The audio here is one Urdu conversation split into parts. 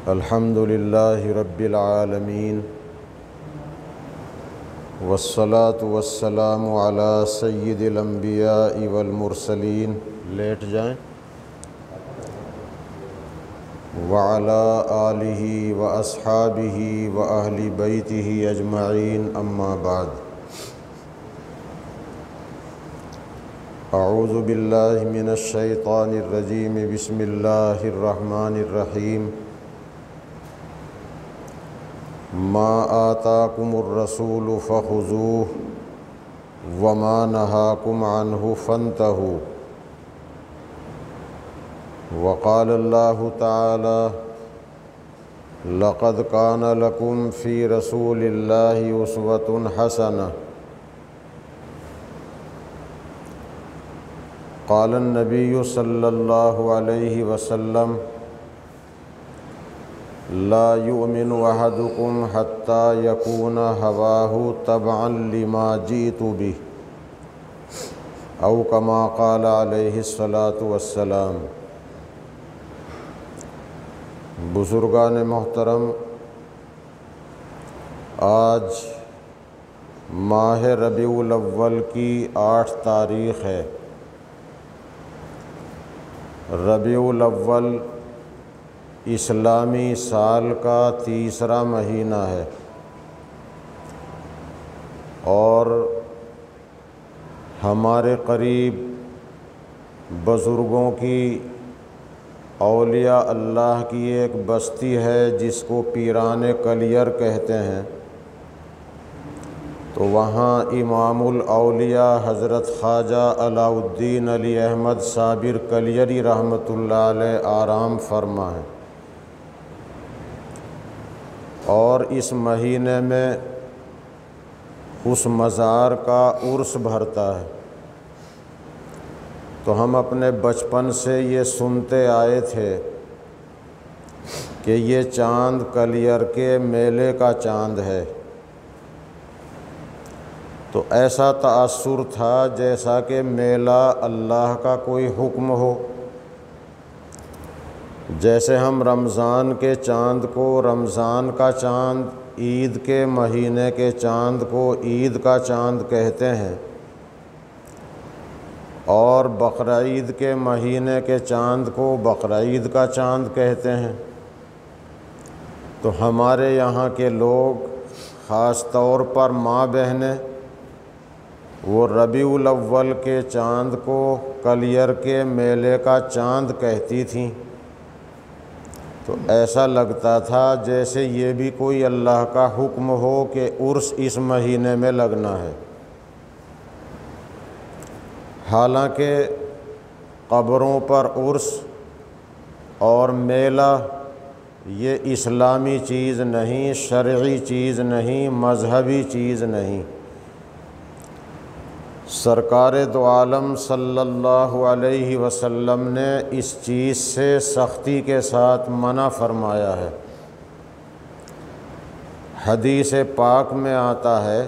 الحمد للہ رب العالمین والصلاة والسلام علی سید الانبیاء والمرسلین، لیٹ جائیں، وعلی آلہ واصحابہ واہل بیتہ اجمعین، اما بعد۔ اعوذ باللہ من الشیطان الرجیم، بسم اللہ الرحمن الرحیم۔ ما آتاکم الرسول فخذوہ وما نہاکم عنہ فانتہوا۔ وقال اللہ تعالی لقد کان لکم فی رسول اللہ اسوۃ حسنہ۔ قال النبی صلی اللہ علیہ وسلم لا یؤمن احدکم حتی یکون ہواہ تبعا لما جئت بہ، او کما قال علیہ الصلاۃ والسلام۔ بزرگان محترم، آج ماہ ربیع الاول کی 8 تاریخ ہے۔ ربیع الاول اسلامی سال کا تیسرا مہینہ ہے، اور ہمارے قریب بزرگوں کی، اولیاء اللہ کی ایک بستی ہے جس کو پیران کلیر کہتے ہیں، تو وہاں امام الاولیاء حضرت خواجہ علاء الدین علی احمد صابر کلیری رحمۃ اللہ علیہ آرام فرما ہے، اور اس مہینے میں اس مزار کا عرس بھرتا ہے۔ تو ہم اپنے بچپن سے یہ سنتے آئے تھے کہ یہ چاند کلیر کے میلے کا چاند ہے، تو ایسا تأثر تھا جیسا کہ میلہ اللہ کا کوئی حکم ہو۔ جیسے ہم رمضان کے چاند کو رمضان کا چاند، عید کے مہینے کے چاند کو عید کا چاند کہتے ہیں، اور بقرعید کے مہینے کے چاند کو بقرعید کا چاند کہتے ہیں، تو ہمارے یہاں کے لوگ، خاص طور پر ماں بہنیں، وہ ربیع الاول کے چاند کو کلیر کے میلے کا چاند کہتی تھیں۔ تو ایسا لگتا تھا جیسے یہ بھی کوئی اللہ کا حکم ہو کہ عرس اس مہینے میں لگنا ہے۔ حالانکہ قبروں پر عرس اور میلہ یہ اسلامی چیز نہیں، شرعی چیز نہیں، مذہبی چیز نہیں۔ سرکار دو عالم صلی اللہ علیہ وسلم نے اس چیز سے سختی کے ساتھ منع فرمایا ہے۔ حدیث پاک میں آتا ہے،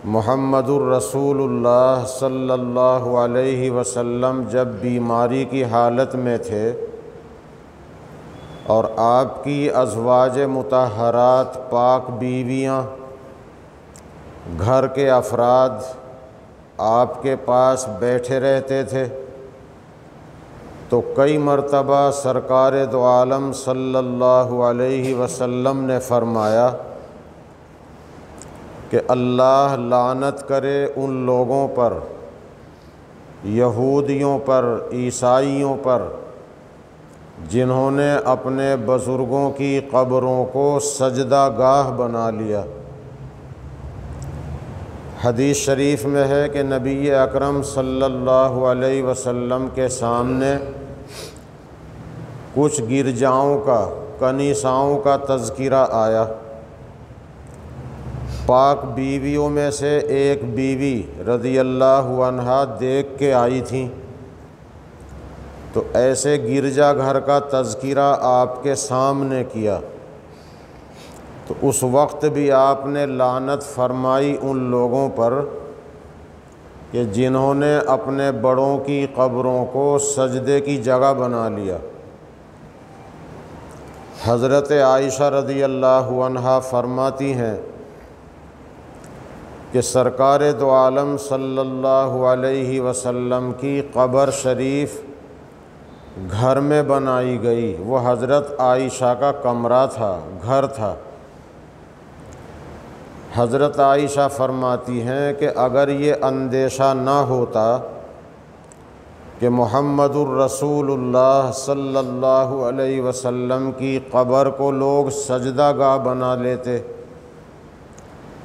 محمد الرسول اللہ صلی اللہ علیہ وسلم جب بیماری کی حالت میں تھے اور آپ کی ازواج مطہرات، پاک بیویاں، گھر کے افراد آپ کے پاس بیٹھے رہتے تھے، تو کئی مرتبہ سرکار دو عالم صلی اللہ علیہ وسلم نے فرمایا کہ اللہ لعنت کرے ان لوگوں پر، یہودیوں پر، عیسائیوں پر، جنہوں نے اپنے بزرگوں کی قبروں کو سجدہ گاہ بنا لیا۔ حدیث شریف میں ہے کہ نبی اکرم صلی اللہ علیہ وسلم کے سامنے کچھ گرجاؤں کا، کنیساؤں کا تذکرہ آیا۔ پاک بیویوں میں سے ایک بیوی رضی اللہ عنہا دیکھ کے آئی تھیں، تو ایسے گرجا گھر کا تذکرہ آپ کے سامنے کیا، تو اس وقت بھی آپ نے لعنت فرمائی ان لوگوں پر کہ جنہوں نے اپنے بڑوں کی قبروں کو سجدے کی جگہ بنا لیا۔ حضرت عائشہ رضی اللہ عنہا فرماتی ہیں کہ سرکار دو عالم صلی اللہ علیہ وسلم کی قبر شریف گھر میں بنائی گئی۔ وہ حضرت عائشہ کا کمرہ تھا، گھر تھا۔ حضرت عائشہ فرماتی ہیں کہ اگر یہ اندیشہ نہ ہوتا کہ محمد الرسول اللہ صلی اللہ علیہ وسلم کی قبر کو لوگ سجدہ گاہ بنا لیتے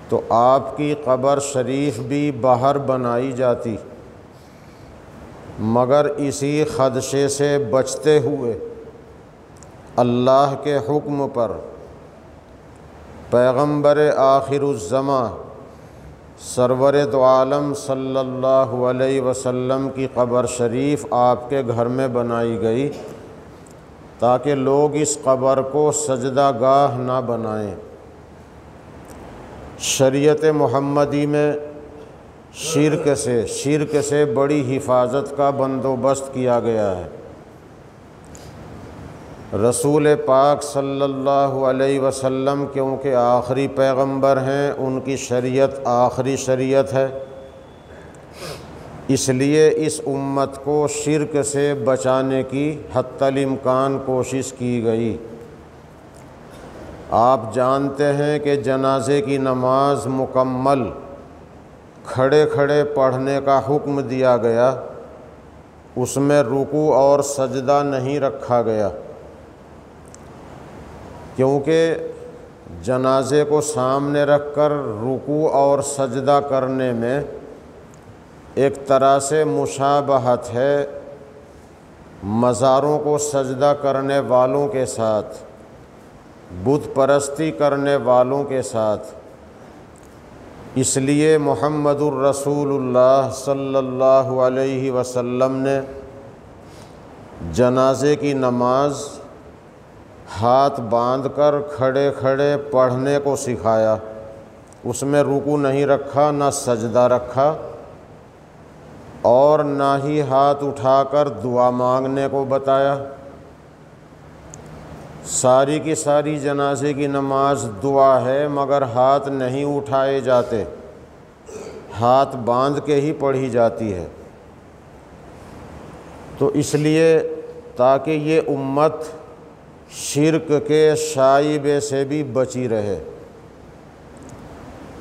تو آپ کی قبر شریف بھی باہر بنائی جاتی، مگر اسی خدشے سے بچتے ہوئے اللہ کے حکم پر پیغمبر آخر الزماں سرور دو عالم صلی اللہ علیہ وسلم کی قبر شریف آپ کے گھر میں بنائی گئی تاکہ لوگ اس قبر کو سجدہ گاہ نہ بنائیں۔ شریعت محمدی میں شرک سے بڑی حفاظت کا بندوبست کیا گیا ہے۔ رسول پاک صلی اللہ علیہ وسلم کیونکہ آخری پیغمبر ہیں، ان کی شریعت آخری شریعت ہے، اس لیے اس امت کو شرک سے بچانے کی حتی الامکان کوشش کی گئی۔ آپ جانتے ہیں کہ جنازے کی نماز مکمل کھڑے کھڑے پڑھنے کا حکم دیا گیا، اس میں رکوع اور سجدہ نہیں رکھا گیا، کیونکہ جنازے کو سامنے رکھ کر رکوع اور سجدہ کرنے میں ایک طرح سے مشابہت ہے مزاروں کو سجدہ کرنے والوں کے ساتھ، بت پرستی کرنے والوں کے ساتھ۔ اس لیے محمد الرسول اللہ صلی اللہ علیہ وسلم نے جنازے کی نماز ہاتھ باندھ کر کھڑے کھڑے پڑھنے کو سکھایا، اس میں رکوع نہیں رکھا، نہ سجدہ رکھا، اور نہ ہی ہاتھ اٹھا کر دعا مانگنے کو بتایا۔ ساری کی ساری جنازے کی نماز دعا ہے، مگر ہاتھ نہیں اٹھائے جاتے، ہاتھ باندھ کے ہی پڑھی جاتی ہے۔ تو اس لیے تاکہ یہ امت شرک کے شائبے سے بھی بچی رہے،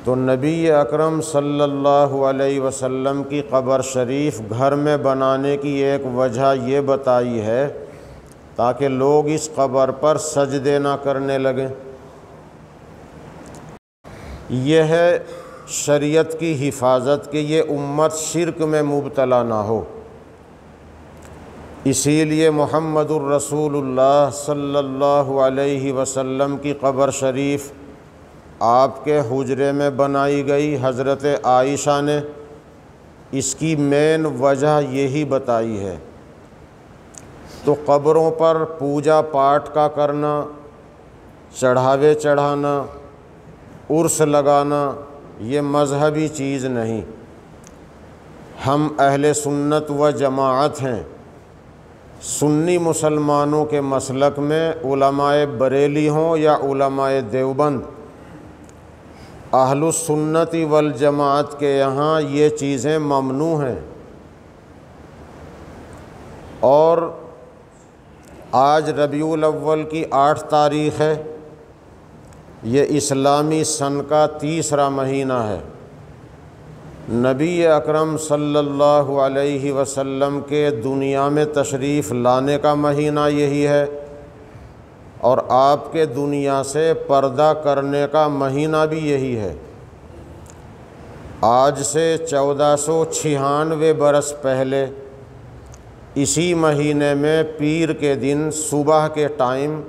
تو نبی اکرم صلی اللہ علیہ وسلم کی قبر شریف گھر میں بنانے کی ایک وجہ یہ بتائی ہے تاکہ لوگ اس قبر پر سجدے نہ کرنے لگیں۔ یہ ہے شریعت کی حفاظت کہ یہ امت شرک میں مبتلا نہ ہو۔ اسی لیے محمد الرسول اللہ صلی اللہ علیہ وسلم کی قبر شریف آپ کے حجرے میں بنائی گئی۔ حضرت عائشہ نے اس کی مین وجہ یہی بتائی ہے۔ تو قبروں پر پوجا پاٹ کا کرنا، چڑھاوے چڑھانا، عرس لگانا، یہ مذہبی چیز نہیں۔ ہم اہل سنت و جماعت ہیں۔ سنی مسلمانوں کے مسلک میں علماء بریلی ہوں یا علماء دیوبند، اہل السنت والجماعت کے یہاں یہ چیزیں ممنوع ہیں۔ اور آج ربیع الاول کی 8 تاریخ ہے، یہ اسلامی سن کا 3واں مہینہ ہے۔ نبی اکرم صلی اللہ علیہ وسلم کے دنیا میں تشریف لانے کا مہینہ یہی ہے، اور آپ کے دنیا سے پردہ کرنے کا مہینہ بھی یہی ہے۔ آج سے 1496 برس پہلے اسی مہینے میں پیر کے دن صبح کے ٹائم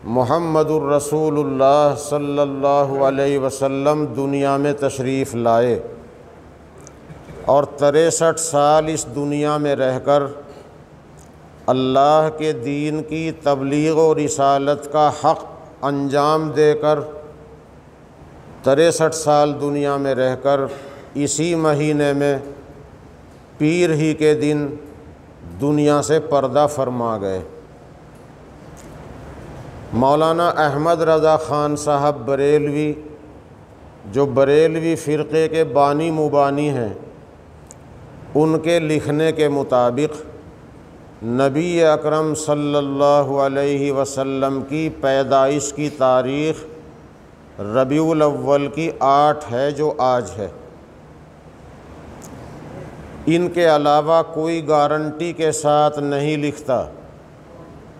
محمد الرسول اللہ صلی اللہ علیہ وسلم دنیا میں تشریف لائے، اور 63 سال اس دنیا میں رہ کر اللہ کے دین کی تبلیغ و رسالت کا حق انجام دے کر 63 سال دنیا میں رہ کر اسی مہینے میں پیر ہی کے دن دنیا سے پردہ فرما گئے۔ مولانا احمد رضا خان صاحب بریلوی، جو بریلوی فرقے کے بانی مبانی ہیں، ان کے لکھنے کے مطابق نبی اکرم صلی اللہ علیہ وسلم کی پیدائش کی تاریخ ربیع الاول کی 8 ہے، جو آج ہے۔ ان کے علاوہ کوئی گارنٹی کے ساتھ نہیں لکھتا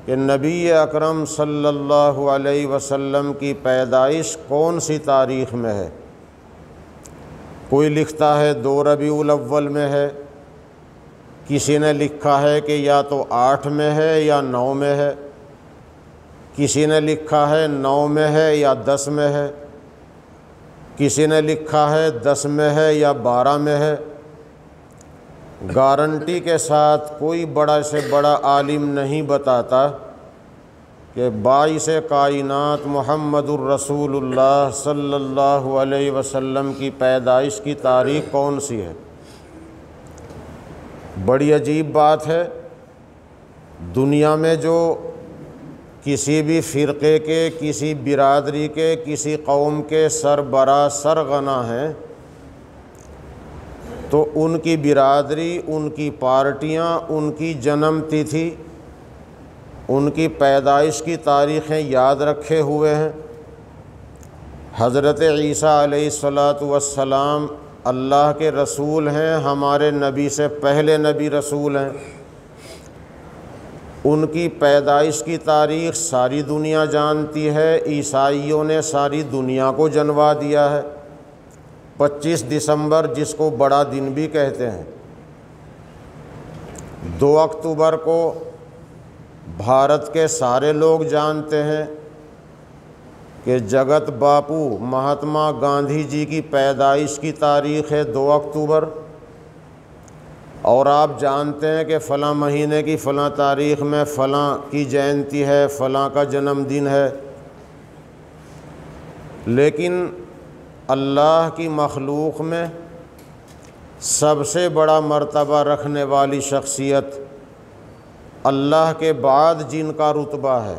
کہ نبی اکرم صلی اللہ علیہ وسلم کی پیدائش کون سی تاریخ میں ہے۔ کوئی لکھتا ہے 2 ربیع الاول میں ہے، کسی نے لکھا ہے کہ یا تو 8 میں ہے یا 9 میں ہے، کسی نے لکھا ہے 9 میں ہے یا 10 میں ہے، کسی نے لکھا ہے 10 میں ہے یا 12 میں ہے۔ گارنٹی کے ساتھ کوئی بڑا سے بڑا عالم نہیں بتاتا کہ باعث کائنات محمد الرسول اللہ صلی اللہ علیہ وسلم کی پیدائش کی تاریخ کون سی ہے۔ بڑی عجیب بات ہے، دنیا میں جو کسی بھی فرقے کے، کسی برادری کے، کسی قوم کے سربراہ سرغنہ ہیں تو ان کی برادری، ان کی پارٹیاں، ان کی جنم تتھی، ان کی پیدائش کی تاریخیں یاد رکھے ہوئے ہیں۔ حضرت عیسیٰ علیہ السلام اللہ کے رسول ہیں، ہمارے نبی سے پہلے نبی رسول ہیں۔ ان کی پیدائش کی تاریخ ساری دنیا جانتی ہے، عیسائیوں نے ساری دنیا کو جنوا دیا ہے۔ 25 دسمبر جس کو بڑا دن بھی کہتے ہیں، 2 اکتوبر کو بھارت کے سارے لوگ جانتے ہیں کہ جگت باپو مہاتما گاندھی جی کی پیدائش کی تاریخ ہے 2 اکتوبر، اور آپ جانتے ہیں کہ فلاں مہینے کی فلاں تاریخ میں فلاں کی جینتی ہے، فلاں کا جنم دن ہے۔ لیکن اللہ کی مخلوق میں سب سے بڑا مرتبہ رکھنے والی شخصیت، اللہ کے بعد جن کا رتبہ ہے،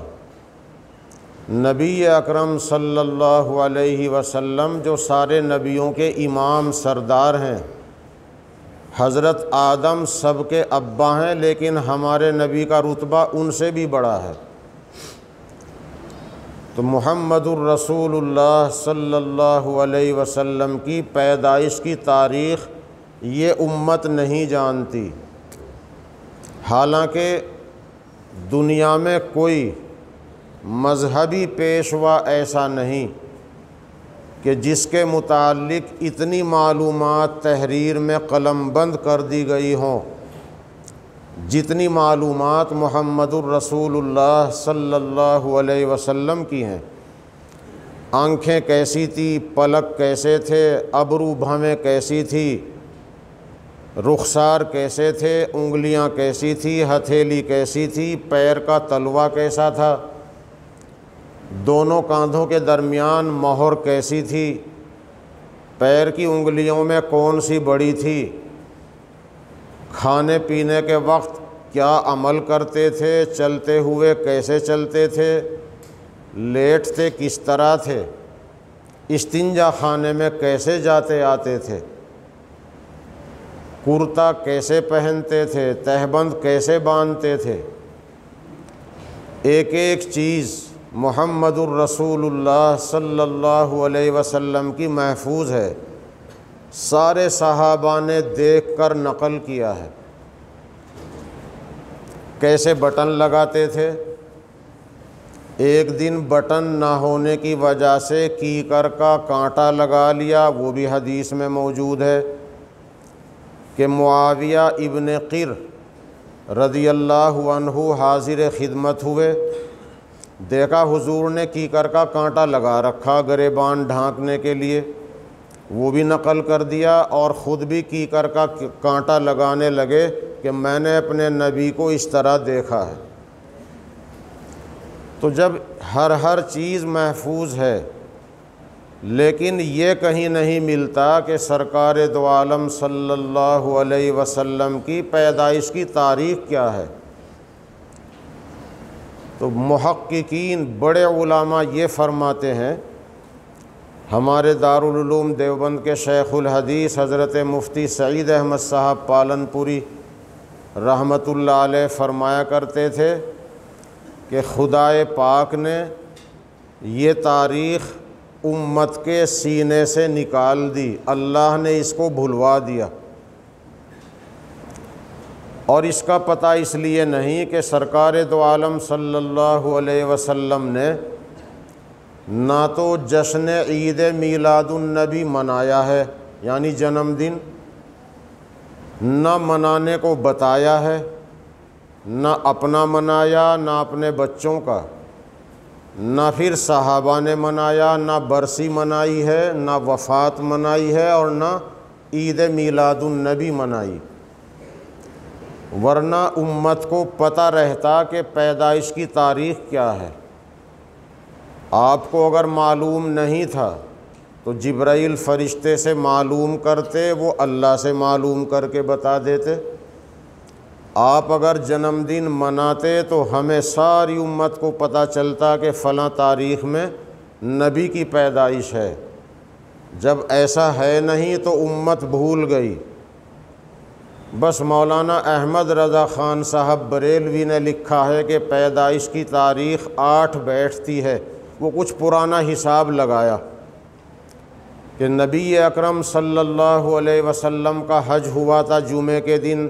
نبی اکرم صلی اللہ علیہ وسلم، جو سارے نبیوں کے امام سردار ہیں۔ حضرت آدم سب کے ابا ہیں، لیکن ہمارے نبی کا رتبہ ان سے بھی بڑا ہے۔ تو محمد الرسول اللہ صلی اللہ علیہ وسلم کی پیدائش کی تاریخ یہ امت نہیں جانتی، حالانکہ دنیا میں کوئی مذہبی پیشوا ایسا نہیں کہ جس کے متعلق اتنی معلومات تحریر میں قلم بند کر دی گئی ہوں جتنی معلومات محمد الرسول اللہ صلی اللہ علیہ وسلم کی ہیں۔ آنکھیں کیسی تھی، پلک کیسے تھے، ابرو بھویں کیسی تھی، رخسار کیسے تھے، انگلیاں کیسی تھی، ہتھیلی کیسی تھی، پیر کا تلوا کیسا تھا، دونوں کاندھوں کے درمیان مہر کیسی تھی، پیر کی انگلیوں میں کون سی بڑی تھی، کھانے پینے کے وقت کیا عمل کرتے تھے، چلتے ہوئے کیسے چلتے تھے، لیٹتے کس طرح تھے، استنجا خانے میں کیسے جاتے آتے تھے، کرتا کیسے پہنتے تھے، تہبند کیسے باندھتے تھے، ایک ایک چیز محمد الرسول اللہ صلی اللہ علیہ وسلم کی محفوظ ہے۔ سارے صحابہ نے دیکھ کر نقل کیا ہے۔ کیسے بٹن لگاتے تھے، ایک دن بٹن نہ ہونے کی وجہ سے کیکر کا کانٹا لگا لیا، وہ بھی حدیث میں موجود ہے کہ معاویہ ابن قر رضی اللہ عنہ حاضر خدمت ہوئے، دیکھا حضور نے کیکر کا کانٹا لگا رکھا گریبان ڈھانکنے کے لیے، وہ بھی نقل کر دیا، اور خود بھی کیکر کا کانٹا لگانے لگے کہ میں نے اپنے نبی کو اس طرح دیکھا ہے۔ تو جب ہر چیز محفوظ ہے، لیکن یہ کہیں نہیں ملتا کہ سرکار دو عالم صلی اللہ علیہ وسلم کی پیدائش کی تاریخ کیا ہے۔ تو محققین بڑے علماء یہ فرماتے ہیں، ہمارے دارالعلوم دیوبند کے شیخ الحدیث حضرت مفتی سعید احمد صاحب پالنپوری رحمۃ اللہ علیہ فرمایا کرتے تھے کہ خدائے پاک نے یہ تاریخ امت کے سینے سے نکال دی، اللہ نے اس کو بھلوا دیا۔ اور اس کا پتہ اس لیے نہیں کہ سرکار دو عالم صلی اللہ علیہ وسلم نے نہ تو جشن عید میلاد النبی منایا ہے یعنی جنم دن، نہ منانے کو بتایا ہے، نہ اپنا منایا نہ اپنے بچوں کا، نہ پھر صحابہ نے منایا، نہ برسی منائی ہے، نہ وفات منائی ہے، اور نہ عید میلاد النبی منائی، ورنہ امت کو پتہ رہتا کہ پیدائش کی تاریخ کیا ہے۔ آپ کو اگر معلوم نہیں تھا تو جبرائیل فرشتے سے معلوم کرتے، وہ اللہ سے معلوم کر کے بتا دیتے۔ آپ اگر جنم دن مناتے تو ہمیں ساری امت کو پتہ چلتا کہ فلاں تاریخ میں نبی کی پیدائش ہے۔ جب ایسا ہے نہیں تو امت بھول گئی۔ بس مولانا احمد رضا خان صاحب بریلوی نے لکھا ہے کہ پیدائش کی تاریخ 8 بیٹھتی ہے، وہ کچھ پرانا حساب لگایا کہ نبی اکرم صلی اللہ علیہ وسلم کا حج ہوا تھا جمعے کے دن،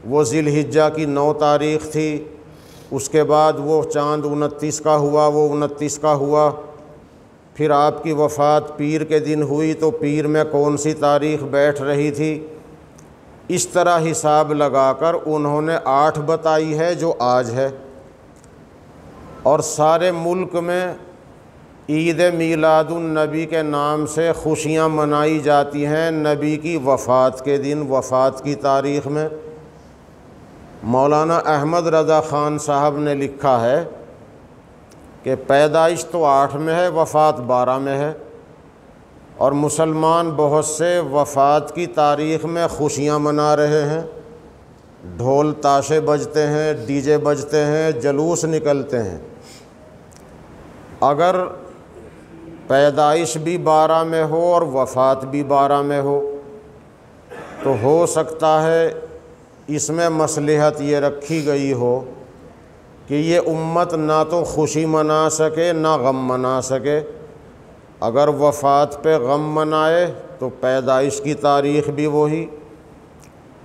وہ ذی الحجہ کی 9 تاریخ تھی، اس کے بعد وہ چاند 29 کا ہوا، وہ 29 کا ہوا، پھر آپ کی وفات پیر کے دن ہوئی تو پیر میں کون سی تاریخ بیٹھ رہی تھی، اس طرح حساب لگا کر انہوں نے 8 بتائی ہے جو آج ہے۔ اور سارے ملک میں عید میلاد النبی کے نام سے خوشیاں منائی جاتی ہیں نبی کی وفات کے دن، وفات کی تاریخ میں۔ مولانا احمد رضا خان صاحب نے لکھا ہے کہ پیدائش تو 8 میں ہے، وفات 12 میں ہے، اور مسلمان بہت سے وفات کی تاریخ میں خوشیاں منا رہے ہیں، ڈھول تاشے بجتے ہیں، ڈی جے بجتے ہیں، جلوس نکلتے ہیں۔ اگر پیدائش بھی 12 میں ہو اور وفات بھی 12 میں ہو تو سکتا ہے اس میں مصلحت یہ رکھی گئی ہو کہ یہ امت نہ تو خوشی منا سکے نہ غم منا سکے۔ اگر وفات پہ غم منائے تو پیدائش کی تاریخ بھی وہی،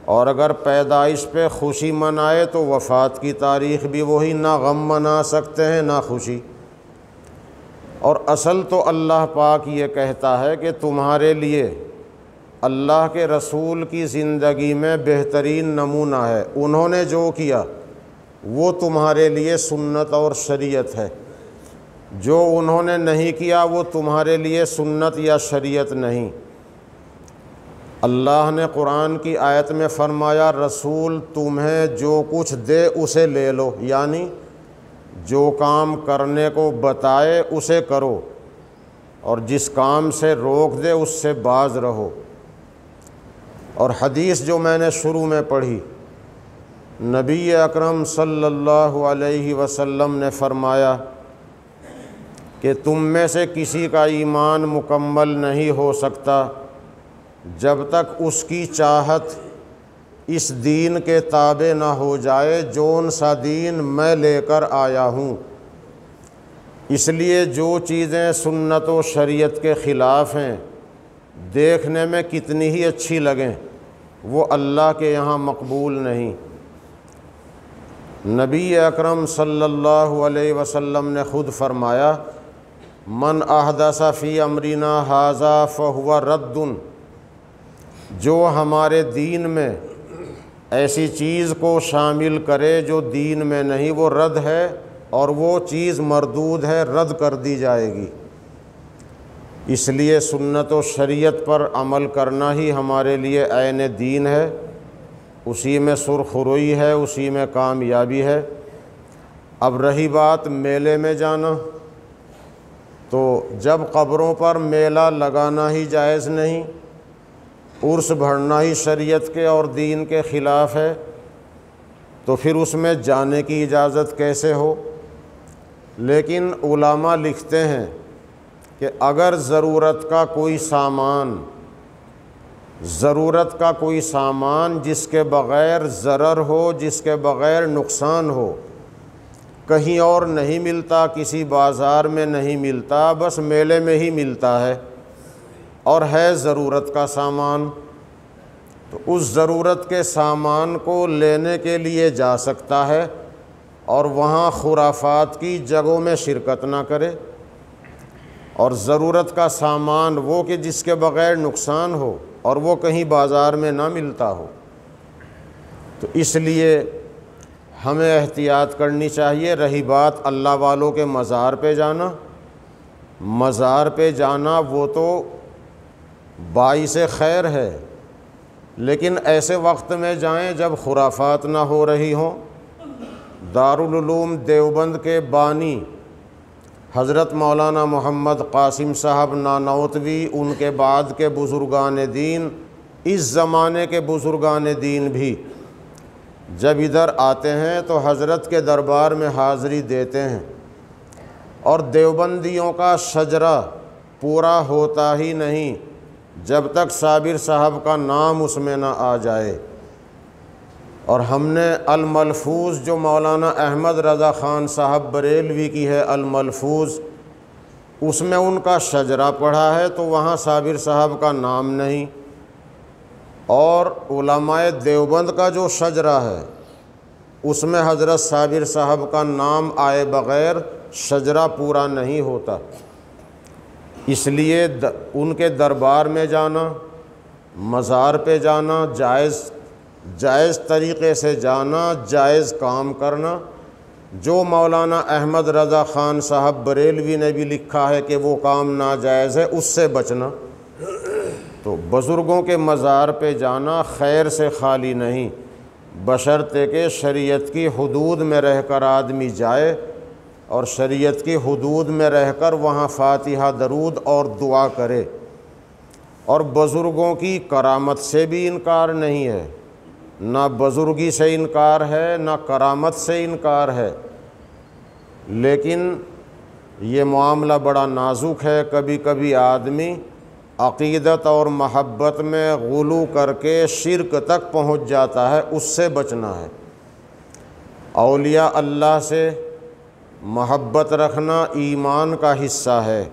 اور اگر پیدائش پہ خوشی منائے تو وفات کی تاریخ بھی وہی، نہ غم منا سکتے ہیں نہ خوشی۔ اور اصل تو اللہ پاک یہ کہتا ہے کہ تمہارے لیے اللہ کے رسول کی زندگی میں بہترین نمونہ ہے، انہوں نے جو کیا وہ تمہارے لیے سنت اور شریعت ہے، جو انہوں نے نہیں کیا وہ تمہارے لیے سنت یا شریعت نہیں۔ اللہ نے قرآن کی آیت میں فرمایا رسول تمہیں جو کچھ دے اسے لے لو، یعنی جو کام کرنے کو بتائے اسے کرو، اور جس کام سے روک دے اس سے باز رہو۔ اور حدیث جو میں نے شروع میں پڑھی، نبی اکرم صلی اللہ علیہ وسلم نے فرمایا کہ تم میں سے کسی کا ایمان مکمل نہیں ہو سکتا جب تک اس کی چاہت اس دین کے تابع نہ ہو جائے جون سا دین میں لے کر آیا ہوں۔ اس لیے جو چیزیں سنت و شریعت کے خلاف ہیں، دیکھنے میں کتنی ہی اچھی لگیں، وہ اللہ کے یہاں مقبول نہیں۔ نبی اکرم صلی اللہ علیہ وسلم نے خود فرمایا من احدث فی امرنا ھذا فہو رد، جو ہمارے دین میں ایسی چیز کو شامل کرے جو دین میں نہیں، وہ رد ہے، اور وہ چیز مردود ہے، رد کر دی جائے گی۔ اس لیے سنت و شریعت پر عمل کرنا ہی ہمارے لیے عین دین ہے، اسی میں سرخ روئی ہے، اسی میں کامیابی ہے۔ اب رہی بات میلے میں جانا، تو جب قبروں پر میلہ لگانا ہی جائز نہیں، عرس بڑھنا ہی شریعت کے اور دین کے خلاف ہے، تو پھر اس میں جانے کی اجازت کیسے ہو؟ لیکن علماء لکھتے ہیں کہ اگر ضرورت کا کوئی سامان جس کے بغیر ضرر ہو، جس کے بغیر نقصان ہو، کہیں اور نہیں ملتا، کسی بازار میں نہیں ملتا، بس میلے میں ہی ملتا ہے اور ہے ضرورت کا سامان، تو اس ضرورت کے سامان کو لینے کے لیے جا سکتا ہے اور وہاں خرافات کی جگہوں میں شرکت نہ کرے۔ اور ضرورت کا سامان وہ کہ جس کے بغیر نقصان ہو اور وہ کہیں بازار میں نہ ملتا ہو، تو اس لیے ہمیں احتیاط کرنی چاہیے۔ رہی بات اللہ والوں کے مزار پہ جانا وہ تو باعث خیر ہے، لیکن ایسے وقت میں جائیں جب خرافات نہ ہو رہی ہوں۔ دارالعلوم دیوبند کے بانی حضرت مولانا محمد قاسم صاحب نانوتوی، ان کے بعد کے بزرگان دین، اس زمانے کے بزرگان دین بھی جب ادھر آتے ہیں تو حضرت کے دربار میں حاضری دیتے ہیں، اور دیوبندیوں کا شجرہ پورا ہوتا ہی نہیں جب تک صابر صاحب کا نام اس میں نہ آ جائے۔ اور ہم نے الملفوظ جو مولانا احمد رضا خان صاحب بریلوی کی ہے، الملفوظ، اس میں ان کا شجرہ پڑھا ہے تو وہاں صابر صاحب کا نام نہیں، اور علماء دیوبند کا جو شجرہ ہے اس میں حضرت صابر صاحب کا نام آئے بغیر شجرہ پورا نہیں ہوتا۔ اس لیے ان کے دربار میں جانا، مزار پہ جانا، جائز طریقے سے جانا، جائز کام کرنا۔ جو مولانا احمد رضا خان صاحب بریلوی نے بھی لکھا ہے کہ وہ کام ناجائز ہے، اس سے بچنا۔ تو بزرگوں کے مزار پہ جانا خیر سے خالی نہیں، بشرطے کہ شریعت کی حدود میں رہ کر آدمی جائے اور شریعت کی حدود میں رہ کر وہاں فاتحہ درود اور دعا کرے۔ اور بزرگوں کی کرامت سے بھی انکار نہیں ہے، نہ بزرگی سے انکار ہے نہ کرامت سے انکار ہے، لیکن یہ معاملہ بڑا نازک ہے۔ کبھی کبھی آدمی عقیدت اور محبت میں غلو کر کے شرک تک پہنچ جاتا ہے، اس سے بچنا ہے۔ اولیاء اللہ سے محبت رکھنا ایمان کا حصہ ہے،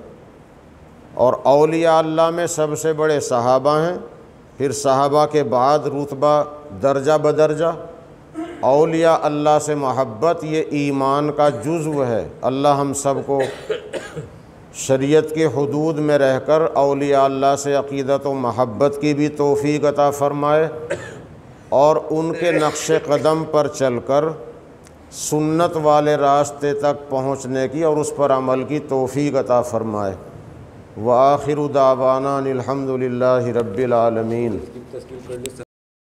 اور اولیاء اللہ میں سب سے بڑے صحابہ ہیں، پھر صحابہ کے بعد رتبہ درجہ بدرجہ۔ اولیاء اللہ سے محبت یہ ایمان کا جزو ہے۔ اللہ ہم سب کو شریعت کے حدود میں رہ کر اولیاء اللہ سے عقیدت و محبت کی بھی توفیق عطا فرمائے، اور ان کے نقش قدم پر چل کر سنت والے راستے تک پہنچنے کی اور اس پر عمل کی توفیق عطا فرمائے۔ وآخر دعوانا الحمد للہ رب العالمین۔